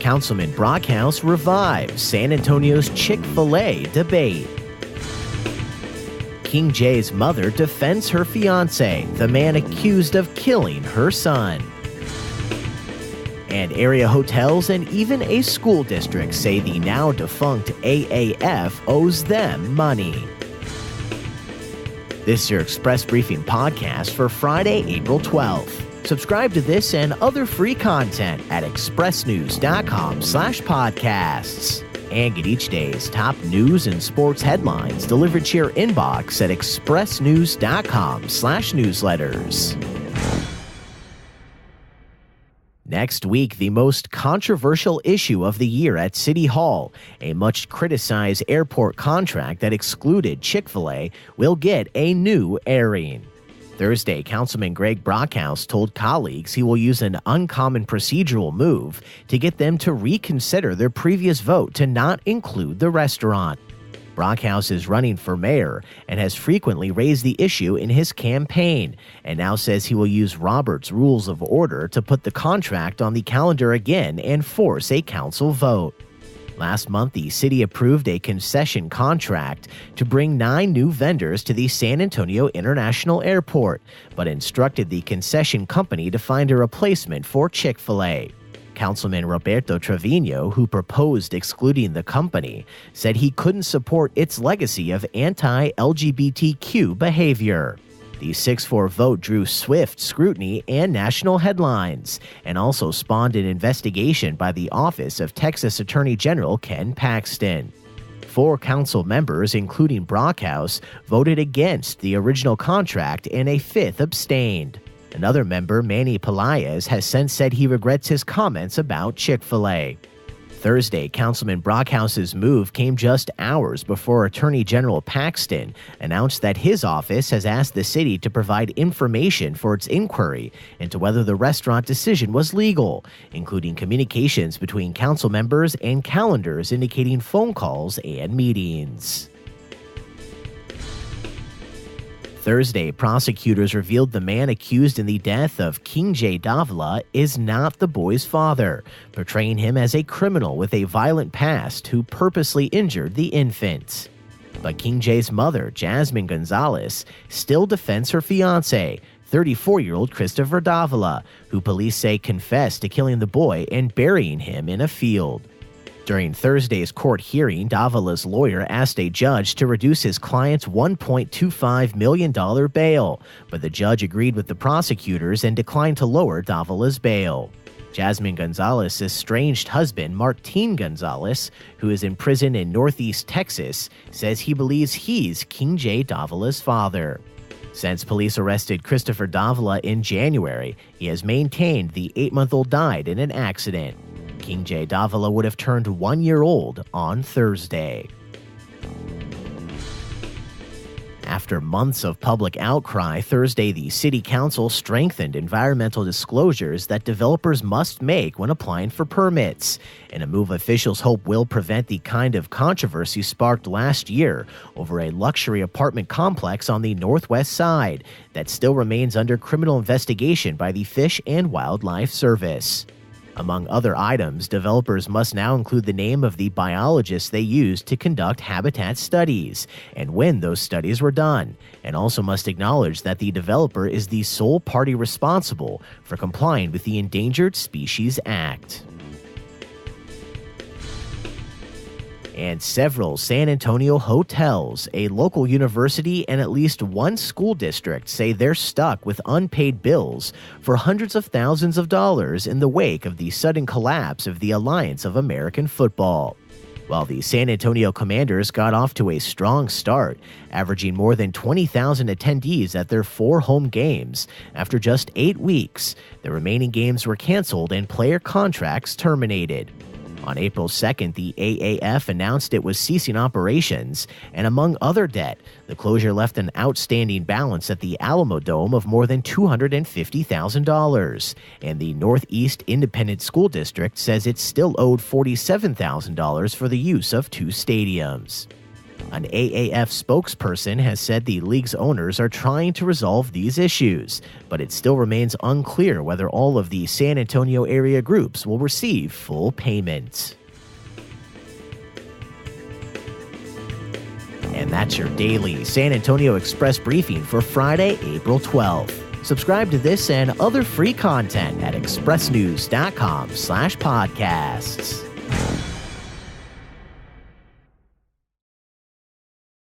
Councilman Brockhaus revives San Antonio's Chick-fil-A debate. King Jay's mother defends her fiance, the man accused of killing her son. And area hotels and even a school district say the now defunct AAF owes them money. This is your Express Briefing podcast for Friday, April 12th. Subscribe to this and other free content at expressnews.com/podcasts. And get each day's top news and sports headlines delivered to your inbox at expressnews.com/newsletters. Next week, the most controversial issue of the year at City Hall, a much-criticized airport contract that excluded Chick-fil-A, will get a new airing. Thursday, Councilman Brockhaus told colleagues he will use an uncommon procedural move to get them to reconsider their previous vote to not include the restaurant. Brockhouse is running for mayor and has frequently raised the issue in his campaign, and now says he will use Robert's Rules of Order to put the contract on the calendar again and force a council vote. Last month, the city approved a concession contract to bring 9 new vendors to the San Antonio International Airport, but instructed the concession company to find a replacement for Chick-fil-A. Councilman Roberto Trevino, who proposed excluding the company, said he couldn't support its legacy of anti-LGBTQ behavior. The 6-4 vote drew swift scrutiny and national headlines, and also spawned an investigation by the Office of Texas Attorney General Ken Paxton. 4 council members, including Brockhouse, voted against the original contract and a 5th abstained. Another member, Manny Pelaez, has since said he regrets his comments about Chick-fil-A. Thursday, Councilman Brockhaus's move came just hours before Attorney General Paxton announced that his office has asked the city to provide information for its inquiry into whether the restaurant decision was legal, including communications between council members and calendars indicating phone calls and meetings. Thursday, prosecutors revealed the man accused in the death of King Jade Avilas is not the boy's father, portraying him as a criminal with a violent past who purposely injured the infant. But King Jay's mother, Jasmine Gonzalez, still defends her fiance, 34-year-old Christopher Davila, who police say confessed to killing the boy and burying him in a field. During Thursday's court hearing, Davila's lawyer asked a judge to reduce his client's $1.25 million bail, but the judge agreed with the prosecutors and declined to lower Davila's bail. Jasmine Gonzalez's estranged husband, Martin Gonzalez, who is in prison in Northeast Texas, says he believes he's King Jay Davila's father. Since police arrested Christopher Davila in January, he has maintained the 8-month-old died in an accident. King Jay Davila would have turned 1 year old on Thursday. After months of public outcry, Thursday the City Council strengthened environmental disclosures that developers must make when applying for permits, in a move officials hope will prevent the kind of controversy sparked last year over a luxury apartment complex on the Northwest Side that still remains under criminal investigation by the Fish and Wildlife Service. Among other items, developers must now include the name of the biologists they used to conduct habitat studies and when those studies were done, and also must acknowledge that the developer is the sole party responsible for complying with the Endangered Species Act. And several San Antonio hotels, a local university, and at least one school district say they're stuck with unpaid bills for hundreds of thousands of dollars in the wake of the sudden collapse of the Alliance of American Football. While the San Antonio Commanders got off to a strong start, averaging more than 20,000 attendees at their 4 home games, after just 8 weeks, the remaining games were canceled and player contracts terminated. On April 2nd, the AAF announced it was ceasing operations, and among other debt, the closure left an outstanding balance at the Alamo Dome of more than $250,000, and the Northeast Independent School District says it still owed $47,000 for the use of 2 stadiums. An AAF spokesperson has said the league's owners are trying to resolve these issues, but it still remains unclear whether all of the San Antonio area groups will receive full payment. And that's your daily San Antonio Express briefing for Friday, April 12th. Subscribe to this and other free content at expressnews.com/podcasts.